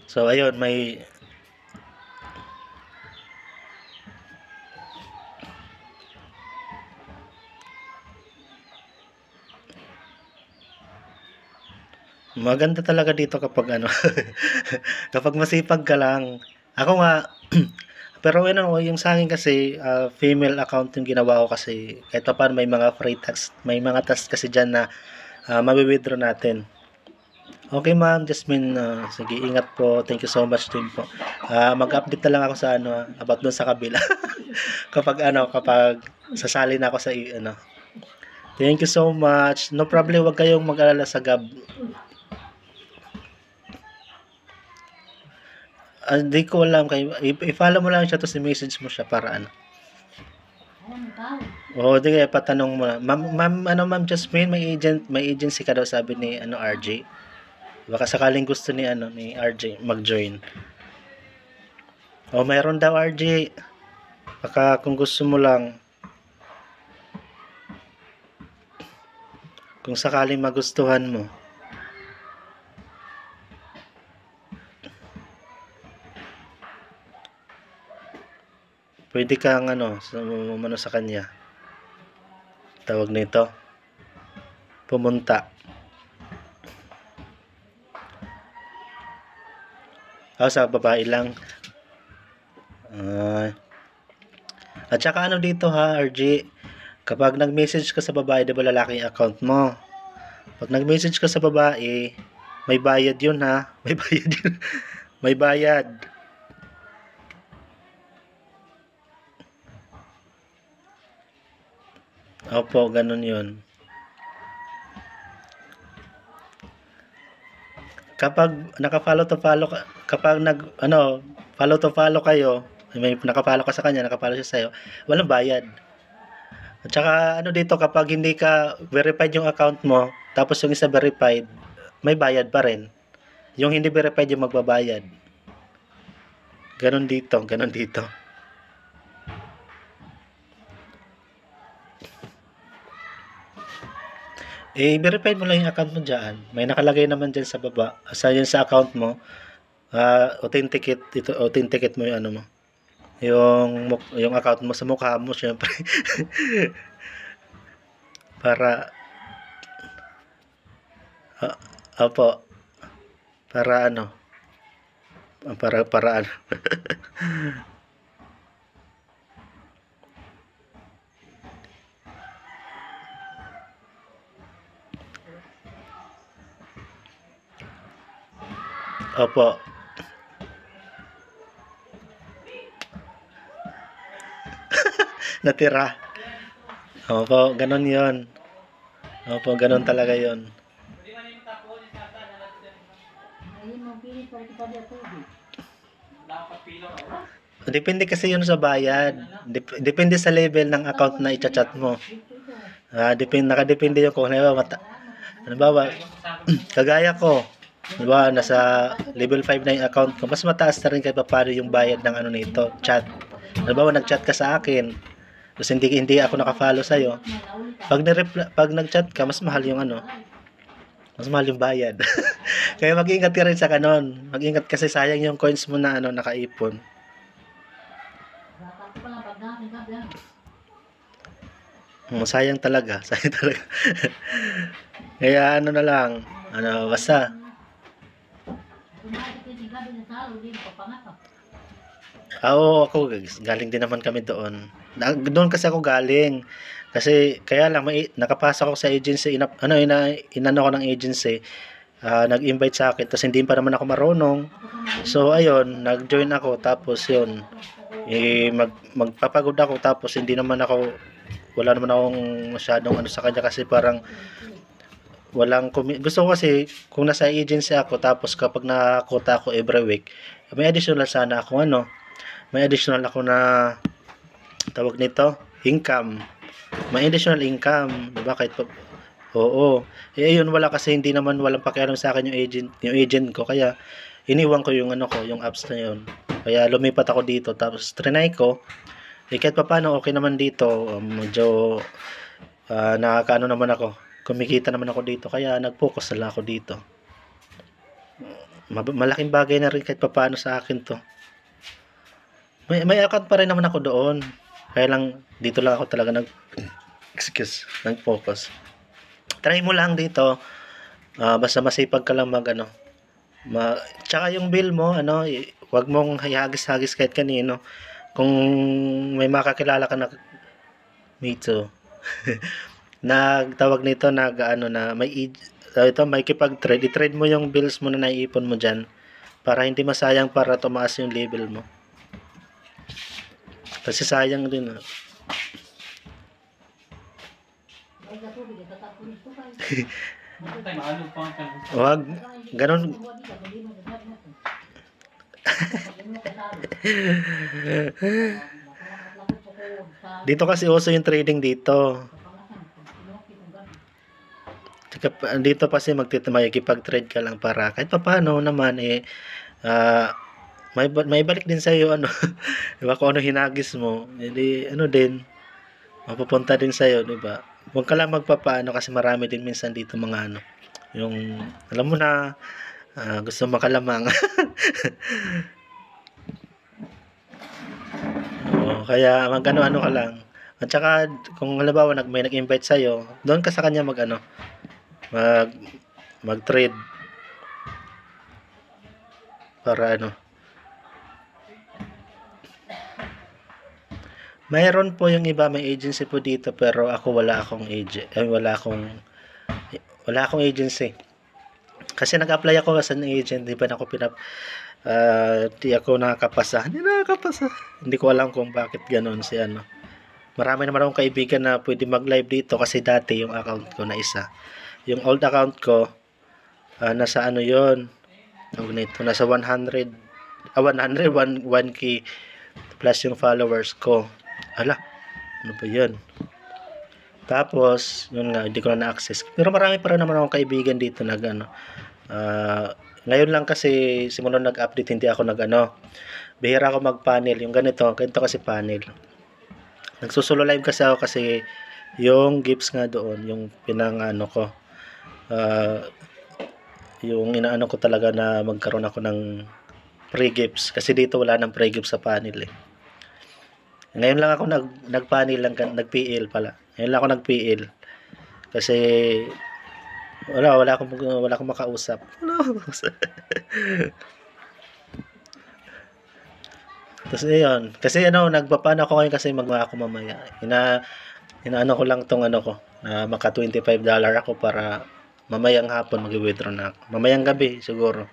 So ayun, may maganda talaga dito kapag ano, kapag masipag ka lang. Ako nga, pero ano, yung sa akin kasi, female account yung ginawa ko kasi kahit pa paano may mga free tax, may mga task kasi dyan na mawi-withdraw natin. Okay, Ma'am Jasmine, sige, ingat po. Thank you so much din po. Mag-update na lang ako sa ano, about dun sa kabila. Kapag sasali na ako sa ano. Thank you so much. No problem, wag kayong mag-alala sa Gab. Hindi ko alam kayo. I-follow mo lang siya to message mo siya para ano. Oo, di kaya patanong mo. Ma'am Jasmine, may agency ka daw sabi ni ano RJ. Baka sakaling gusto ni ano ni RJ mag-join. Oh, mayroon daw RJ. Baka kung gusto mo lang, kung sakaling magustuhan mo. Pwede kang ano, umano sa kanya. Tawag nito. Pumunta. Sa babae lang. At saka ano dito ha, RJ, kapag nag-message ka sa babae, di ba lalaki yung account mo? Pag nag-message ka sa babae, may bayad yun ha. May bayad yun. May bayad. Opo, ganun yun. Kapag naka-follow to follow ka, kapag follow to follow kayo, may naka-follow ka sa kanya, naka-follow siya sa'yo, walang bayad. At saka ano dito, kapag hindi ka verified yung account mo, tapos yung isa verified, may bayad pa rin. Yung hindi verified yung magbabayad. Ganon dito, ganon dito. Verified mo lang yung account mo dyan. May nakalagay naman dyan sa baba. Yun sa account mo, authenticate mo yung ano mo. Yung account mo sa mukha mo, syempre. Para, opo, para ano, para ano. Opo. Natira. Opo, ganon yon. Opo, ganon talaga yon. Depende kasi yun sa bayad. Depende sa level ng account na i-chat mo. Nakadepende yung kung halimbawa, kagaya ko, diba, nasa level 5 na yung account ko, mas mataas na rin kahit paano yung bayad ng ano nito, chat. Halimbawa, nag-chat ka sa akin, tapos hindi ako naka-follow sa'yo, pag nag-chat ka, mas mahal yung ano, mas mahal yung bayad. Kaya mag-ingat ka rin sa kanon. Mag-ingat kasi sayang yung coins mo na ano, nakaipon. Sayang talaga, sayang talaga. Kaya ano na lang, basta. Ako galing din naman kami doon. Doon kasi ako galing. Kasi kaya lang nakapasok ako sa agency, inano ko ng agency. Nag-invite sa akin tapos hindi pa naman ako marunong. So ayun, nag-join ako tapos yun. Magpapagod ako tapos wala naman akong masyadong ano sa kanya kasi parang gusto ko kasi kung nasa agency ako tapos kapag nakakota ako every week, may additional sana ako may additional ako na tawag nito, income. May additional income, 'di ba? Oo. Ayun wala kasi walang pakialam sa akin yung agent ko kaya iniwan ko yung yung apps na yun. Kaya lumipat ako dito tapos trinay ko. Kahit pa paano okay naman dito, medyo nakakaano naman ako. Kumikita naman ako dito kaya nag-focus na ako dito. malaking bagay na rin kahit papaano sa akin to. May account pa rin naman ako doon. Kaya lang, dito lang ako talaga nag-focus. Try mo lang dito. Basta masipag ka lang mag tsaka yung bill mo, wag mong hagis-hagis kahit kanino. Kung may makakilala ka na, me too. Nagtawag nito, na may kipag-trade. I-trade mo yung bills mo na naiipon mo dyan para hindi masayang, para tumaas yung level mo. Kasi sayang din. Wag, ganun. Dito kasi uso yung trading dito. Dito kasi makikipag-trade ka lang para kahit paano naman may balik din sa iyo diba, kung ano hinagis mo, hindi din mapupunta din sa iyo, diba? Huwag ka lang magpapaano kasi marami din minsan dito mga yung alam mo na gusto makalamang. Kaya mag-ano ka lang. At saka kung halimbawa may nag-invite sa iyo, doon ka sa kanya mag-trade para mayroon po yung iba, may agency po dito, pero ako wala akong agency. Kasi nag-apply ako as an agent, di ba, di ako nakakapasa. Hindi ko alam kung bakit ganoon si Marami naman akong kaibigan na pwede mag-live dito kasi dati yung account ko na isa. Yung old account ko, nasa yon. Nasa 1k plus yung followers ko. Ano ba yun? Tapos, yun nga, hindi ko na na-access. Pero marami pa rin naman akong kaibigan dito ngayon lang kasi simula nag-update, hindi ako bihira ako mag-panel. Yung ganito kasi panel. Nagsusulo live kasi ako kasi yung gifts nga doon, yung ko. Yung inaano ko talaga na magkaroon ako ng free gifts. Kasi dito wala nang free gifts sa panel Ngayon lang ako nag-panel lang, nag-PL pala. Ngayon lang ako nag-PL. Kasi wala akong makausap. Tapos ayun, kasi nagpapano ako ngayon kasi ako mamaya. Inaano ko lang tong ko, na maka $25 ako para mamayang hapon mag-withdraw na ako. Mamayang gabi siguro.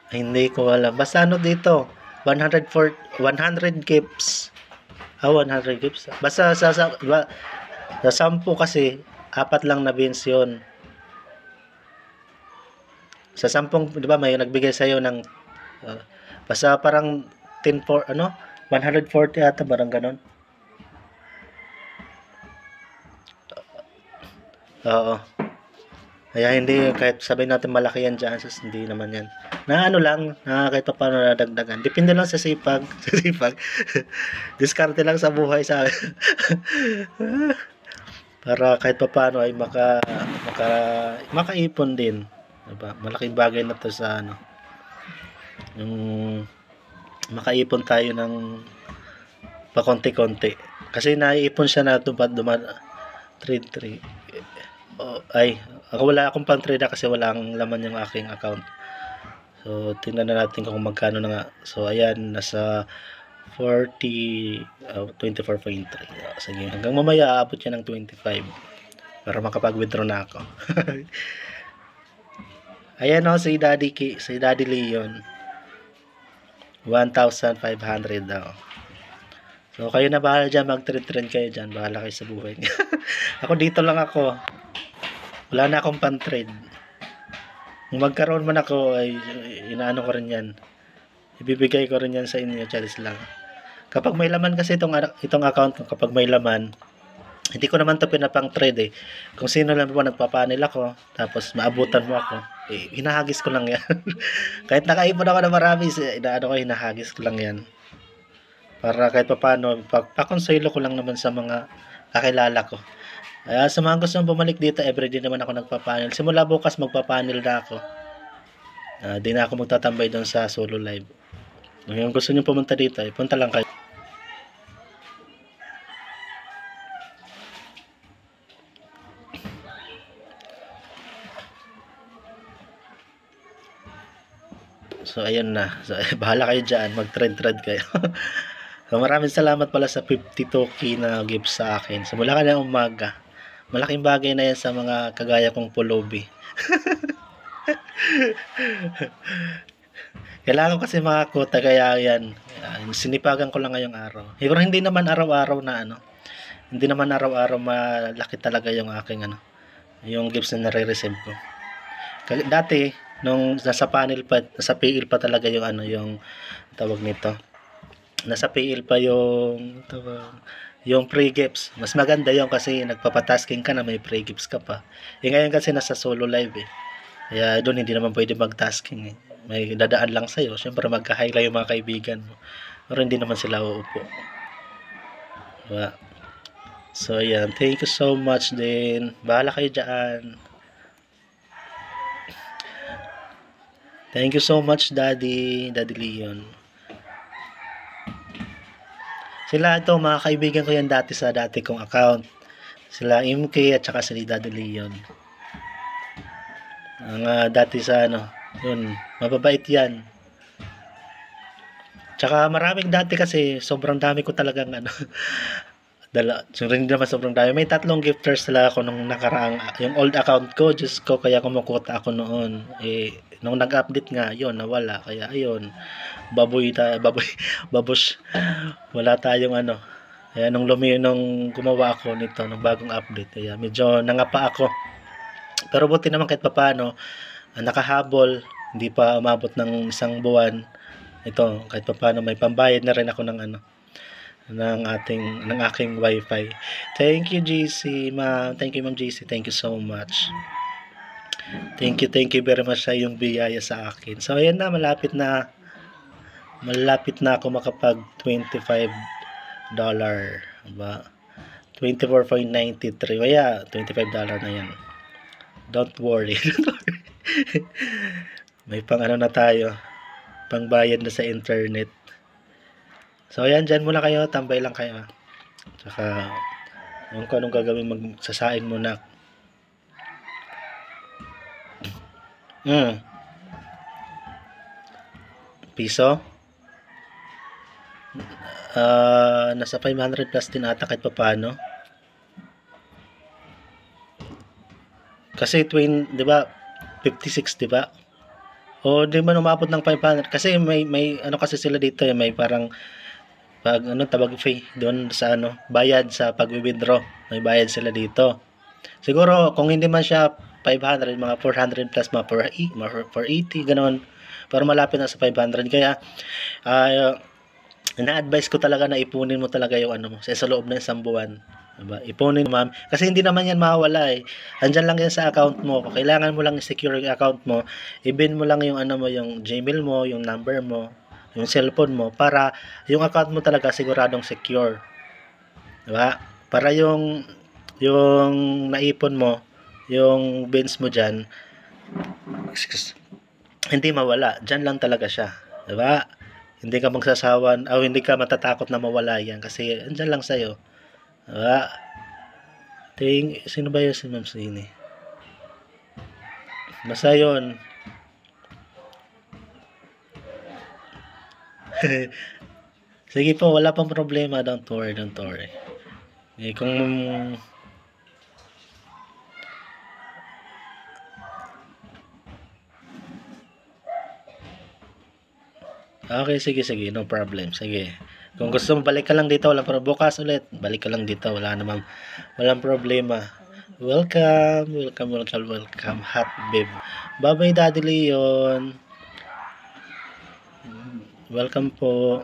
Hindi ko alam. Basta dito, 100 gifts. 100 gifts. Basta sa 10 kasi, 4 lang na beans yun. Sa 10, di ba, may nagbigay sa'yo ng, basta parang 140 ata, parang ganon. Oo. Kaya hindi, kahit sabihin natin malaki yan chances, hindi naman yan. Lang, kahit pa paano nadagdagan. Depende lang sa sipag. Diskarte lang sa buhay sa para kahit pa paano ay makaipon din. Diba? Malaking bagay na to sa yung makaipon tayo ng pakonti-konti. Kasi naiipon siya na trade. Ako wala akong pang-trade kasi walang laman yung aking account. So, tingnan na natin kung magkano na nga. So, ayan, nasa 24.3. Sige, hanggang mamaya aabot yan ng 25 para makapag-withdraw na ako. Ayan si Daddy Leon. 1,500 daw. So, kayo na bahala dyan, mag-trade kayo dyan. Bahala kayo sa buhay niya. Ako dito lang ako. Wala na akong pan-trade. Kung magkaroon man ako, ay inaano ko rin yan. Ibibigay ko rin yan sa inyo, Charis lang. Kapag may laman kasi itong account ko, kapag may laman, Hindi ko naman 'to pinapang trade, eh. Kung sino lang po nagpapanel ako, tapos maabutan mo ako, eh, hinahagis ko lang 'yan. Kahit nakaipon ako ng marami, inaano ko, hinahagis ko lang 'yan. Para kahit papaano, pakonselo ko lang naman sa mga kakilala ko. Kaya sa mga gustong bumalik dito, everyday naman ako nagpapanel. Simula bukas magpapanel na ako. Di na ako magtatambay doon sa solo live. Kung gusto niyo pumunta dito, punta lang kayo. So, ayun na. So, bahala kayo dyan. Mag-trade kayo. So, maraming salamat pala sa 52k na gift sa akin. So, mula ka na umaga. Malaking bagay na yan sa mga kagaya kong pulubi. Kailangan ko kasi makakuta, kaya yan. Sinipagan ko lang ngayong araw. Pero hindi naman araw-araw na ano. Hindi naman araw-araw malaki talaga yung aking ano. Yung gifts na nare-receive ko. Dati, nung nasa panel pa, nasa PL pa talaga yung ano, yung tawag nito. Nasa PL pa yung free gifts. Mas maganda yung kasi nagpapatasking ka na, may free gifts ka pa. Ngayon kasi nasa solo live eh. Kaya doon hindi naman pwede mag-tasking eh. May dadaan lang sa'yo. Siyempre magka-hi lang yung mga kaibigan mo. Pero hindi naman sila uupo. Diba? So ayan, thank you so much din. Bahala kayo dyan. Thank you so much, Daddy Leon. Sila ito, mga kaibigan ko yan dati sa dati kong account. Sila MK at saka si Daddy Leon. Ang dati sa ano, yun, mababait yan. Tsaka maraming dati kasi, sobrang dami ko talagang ano, hindi naman sobrang dami. May 3 gifters talaga ako nung nakaraang, yung old account ko, Diyos ko, kaya kumukuta ako noon. Nung nag-update nga, yun, nawala. Kaya ayun, babush, wala tayong ano. Kaya nung gumawa ako nito, nung bagong update, kaya medyo nangapa ako. Pero buti naman kahit papaano, nakahabol, hindi pa umabot ng 1 buwan. Ito, kahit papaano may pambayad na rin ako ng ano, ng aking wifi. Thank you GC, ma'am. Thank you, ma'am GC. Thank you so much. Thank you very much sa yung biyaya sa akin. So ayan na, malapit na ako makapag $25, diba? 24.93. Kaya $25 na yan. Don't worry. May pang ano na tayo, pang bayad na sa internet. So ayan, dyan muna kayo, tambay lang kayo. Tsaka kung anong gagawin, magsasain muna. Piso? Nasa 500 plus din ata kahit papaano. Kasi di ba 56, di ba? O di man umabot ng 500 kasi may ano kasi sila dito, may parang pag ano tawag fee doon sa ano, bayad sa pag-withdraw. May bayad sila dito. Siguro kung hindi man siya 500, mga 400 plus, mga 480 ganoon. Pero malapit na sa 500, kaya ina-advise ko talaga na ipunin mo talaga yung ano mo sa loob ng 1 buwan. Diba? Ipunin mo, ma'am. Kasi hindi naman yan mawala eh. Andyan lang yan sa account mo. Kailangan mo lang i-secure yung account mo. I-bin mo lang yung ano mo, yung Gmail mo, yung number mo, yung cellphone mo, para yung account mo talaga siguradong secure. Diba? Para yung naipon mo, yung bins mo dyan, hindi mawala. Dyan lang talaga siya. Diba? Hindi ka magsasawan, o hindi ka matatakot na mawala yan kasi andyan lang sa'yo. Diba? Sino ba yun si Ma'am Sini? Basta yun. Sige po, wala pang problema. Don't worry. Kung okay, sige, no problem. Sige. Kung gusto mo, balik ka lang dito, walang problema. Bukas ulit, balik ka lang dito, walang problema. Welcome. Hot babe. Bye-bye, Daddy Leon. Welcome po.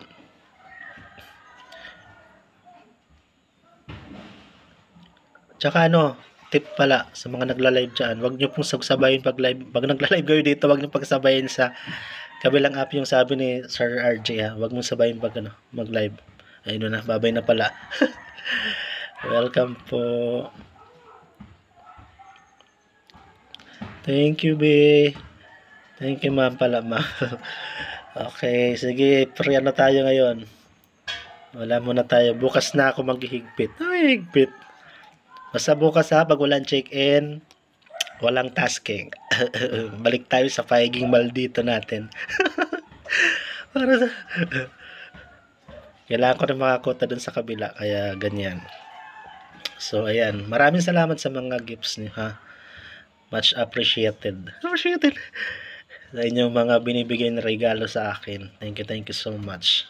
Tsaka ano, tip pala sa mga nagla-live dyan, wag nyo pong sagsabayin pag live. Pag nagla-live kayo dito, wag nyo pagsabayin sa kabilang app yung sabi ni Sir RJ ha. Wag mong sabayin pag ano, mag-live. Ayun na, babay na pala. Welcome po. Thank you, be. Thank you, ma'am pala, ma'am. Okay, sige, pre ano tayo ngayon? Wala muna tayo. Bukas na ako maghihigpit. Ay, higpit. Basta bukas ha, pag walang check-in, walang tasking. Balik tayo sa pagiging maldito natin. Para sa... Kailangan ko na makakuta dun sa kabila, kaya ganyan. So, ayan. Maraming salamat sa mga gifts niyo, ha? Much appreciated. Appreciated. Sa inyong mga binibigay na regalo sa akin. Thank you so much.